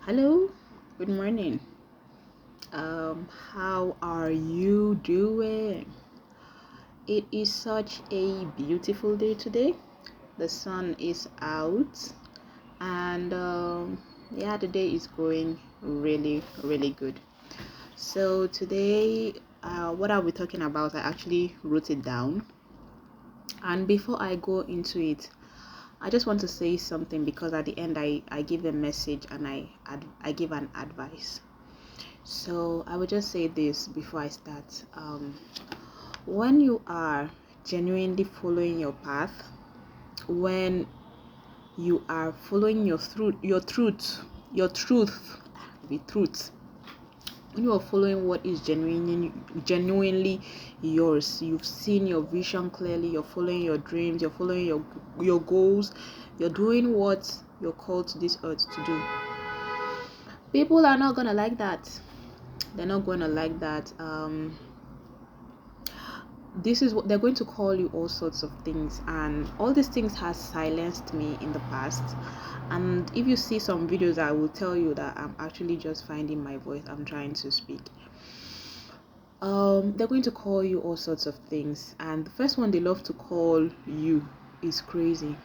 Hello, good morning. How are you doing? It is such a beautiful day today. The sun is out, and yeah, the day is going really, really good. So today, what are we talking about? I actually wrote it down, and before I go into it, I just want to say something because at the end, I give a message and I give an advice. So I will just say this before I start. When you are genuinely following your path, when you are following your truth, when you are following what is genuinely yours, you've seen your vision clearly, you're following your dreams, you're following your goals, you're doing what you're called to this earth to do. People are not gonna like that. They're not gonna like that. This is what they're going to call you, all sorts of things, and all these things has silenced me in the past. And if you see some videos, I will tell you that I'm actually just finding my voice. I'm trying to speak. They're going to call you all sorts of things, and the first one they love to call you is crazy.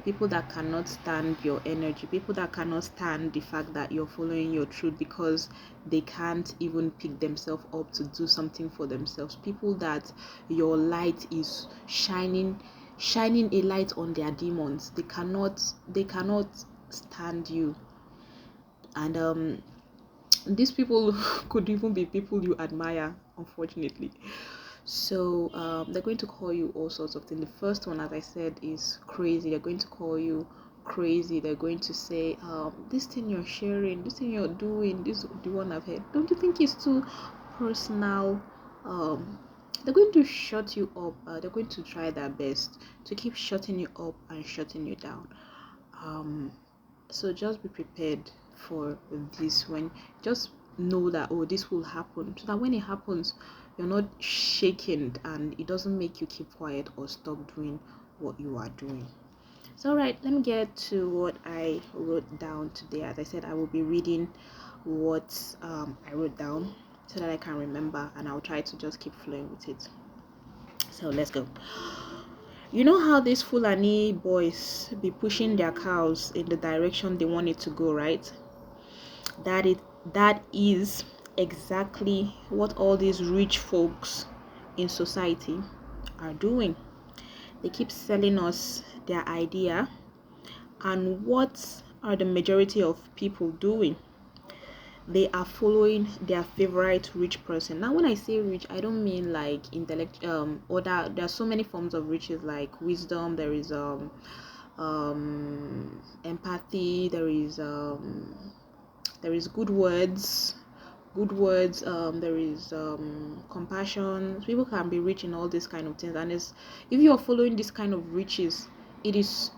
People that cannot stand your energy, people that cannot stand the fact that you're following your truth because they can't even pick themselves up to do something for themselves, people that your light is shining a light on their demons. They cannot stand you. And these people could even be people you admire, unfortunately. So they're going to call you all sorts of things. The first one, as I said, is crazy. They're going to call you crazy. They're going to say, this thing you're sharing, this thing you're doing, this the one I've heard, don't you think it's too personal? They're going to shut you up. They're going to try their best to keep shutting you up and shutting you down. So just be prepared for this. When just know that, oh, this will happen, so that when it happens, you're not shaken and it doesn't make you keep quiet or stop doing what you are doing. So all right, let me get to what I wrote down today. As I said, I will be reading what I wrote down so that I can remember, and I'll try to just keep flowing with it. So let's go. You know how these Fulani boys be pushing their cows in the direction they want it to go, right? That is exactly what all these rich folks in society are doing. They keep selling us their idea, and what are the majority of people doing? They are following their favorite rich person. Now when I say rich, I don't mean like intellect or that there are so many forms of riches, like wisdom. There is empathy. There is good words. There is compassion. People can be rich in all these kind of things, and if you are following this kind of riches, it is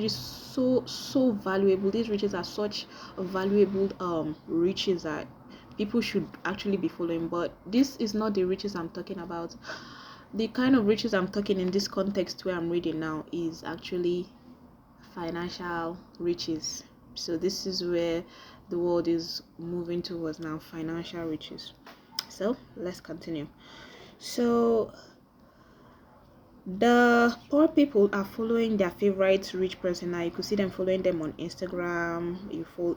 so valuable. These riches are such valuable riches that people should actually be following. But this is not the riches I'm talking about. The kind of riches I'm talking in this context where I'm reading now is actually financial riches. So this is where the world is moving towards now, financial riches. So let's continue. So the poor people are following their favorite rich person. Now you could see them following them on Instagram.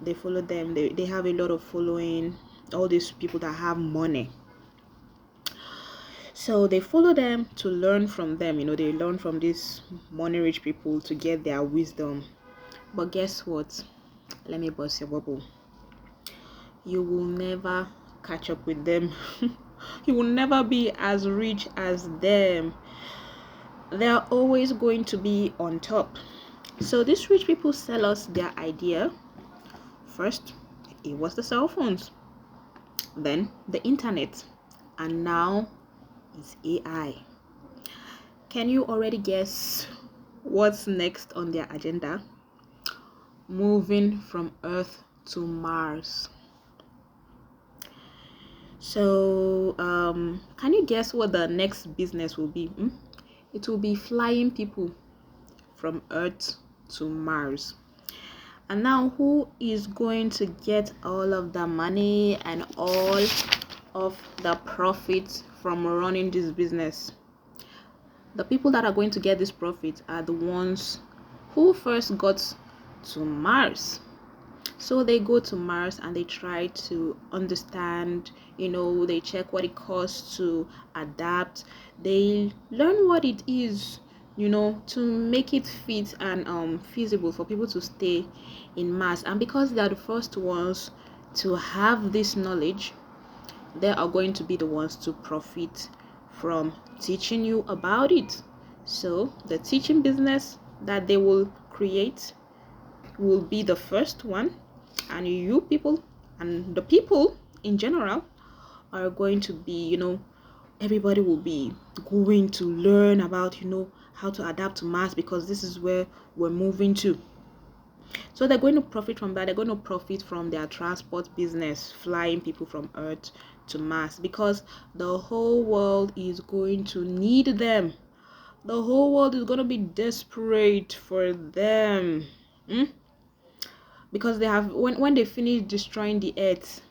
They follow them. They have a lot of following. All these people that have money. So they follow them to learn from them. They learn from these money rich people to get their wisdom. But guess what? Let me bust your bubble. You will never catch up with them. You will never be as rich as them. They are always going to be on top. So these rich people sell us their idea. First, it was the cell phones, then the internet, and now it's AI. Can you already guess what's next on their agenda? Moving from Earth to Mars. So, can you guess what the next business will be? It will be flying people from Earth to Mars. And now, who is going to get all of the money and all of the profits from running this business? The people that are going to get this profit are the ones who first got to Mars. So they go to Mars and they try to understand, they check what it costs to adapt. They learn what it is, to make it fit and feasible for people to stay in Mars. And because they are the first ones to have this knowledge, they are going to be the ones to profit from teaching you about it. So the teaching business that they will create will be the first one, and you people and the people in general are going to be, everybody will be going to learn about, how to adapt to Mars, because this is where we're moving to. So they're going to profit from that. They're going to profit from their transport business, flying people from Earth to Mars, because the whole world is going to need them. The whole world is going to be desperate for them. Because they have, when they finish destroying the Earth,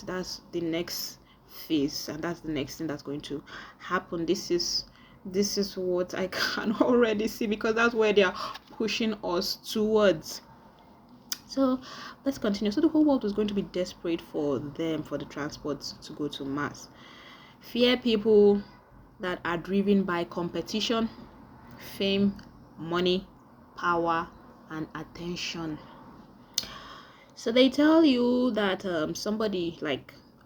that's the next phase, and that's the next thing that's going to happen. This is what I can already see, because that's where they are pushing us towards. So let's continue. So the whole world was going to be desperate for them, for the transports to go to Mars. Fear people that are driven by competition, fame, money, power, and attention. So they tell you that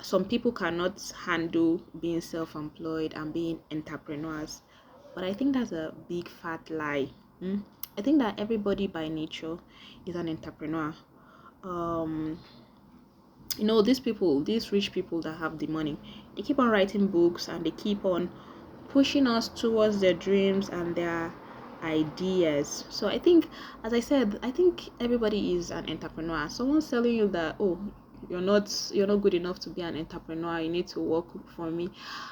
some people cannot handle being self-employed and being entrepreneurs, but I think that's a big fat lie. I think that everybody by nature is an entrepreneur. These rich people that have the money, they keep on writing books and they keep on pushing us towards their dreams and their ideas. So I think, as I said, I think everybody is an entrepreneur. Someone's telling you that, oh, you're not good enough to be an entrepreneur, you need to work for me.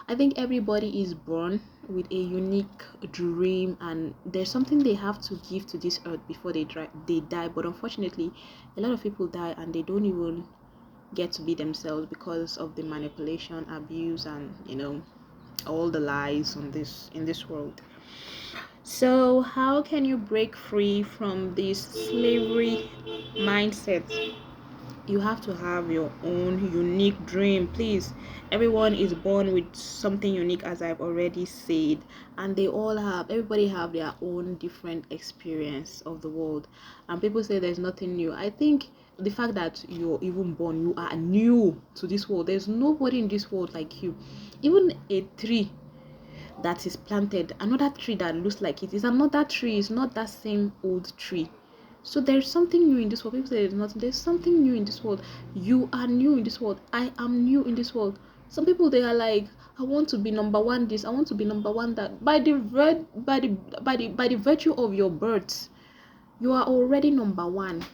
I think everybody is born with a unique dream, and there's something they have to give to this earth before they die. But unfortunately, a lot of people die and they don't even get to be themselves because of the manipulation, abuse, and all the lies in this world. So how can you break free from this slavery mindset? You have to have your own unique dream. Please, everyone is born with something unique, as I've already said, and everybody have their own different experience of the world. And people say there's nothing new. I think the fact that you're even born, you are new to this world. There's nobody in this world like you. Even a tree that is planted, another tree that looks like it is another tree. It's not that same old tree. So there's something new in this world. People say there's nothing. There's something new in this world. You are new in this world. I am new in this world. Some people, they are like, I want to be number one this, I want to be number one that. By the virtue of your birth, you are already number one.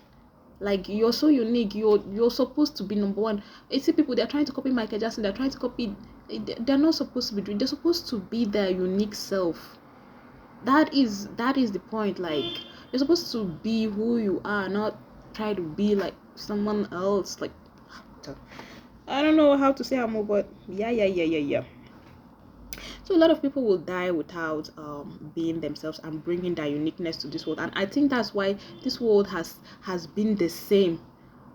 Like, you're so unique. You're supposed to be number one. You see people, they're trying to copy Michael Jackson. They're trying to copy. They're not supposed to be doing. They're supposed to be their unique self. That is the point. Like, you're supposed to be who you are, not try to be like someone else. Like, I don't know how to say more, but yeah. So a lot of people will die without being themselves and bringing their uniqueness to this world. And I think that's why this world has been the same,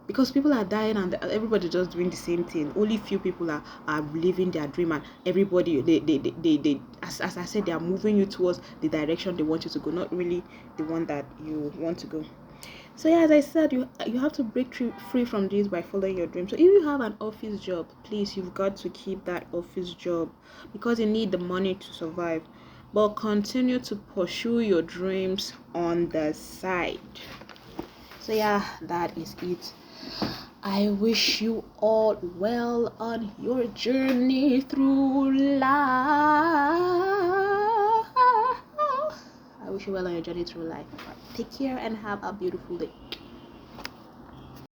because people are dying and everybody just doing the same thing. Only few people are living their dream, and everybody, they as I said, they are moving you towards the direction they want you to go, not really the one that you want to go. So yeah, as I said, you have to break free from this by following your dream. So if you have an office job, please, you've got to keep that office job, because you need the money to survive, but continue to pursue your dreams on the side. So yeah, that is it. I wish you all well on your journey through life. I wish you well on your journey through life. Take care and have a beautiful day.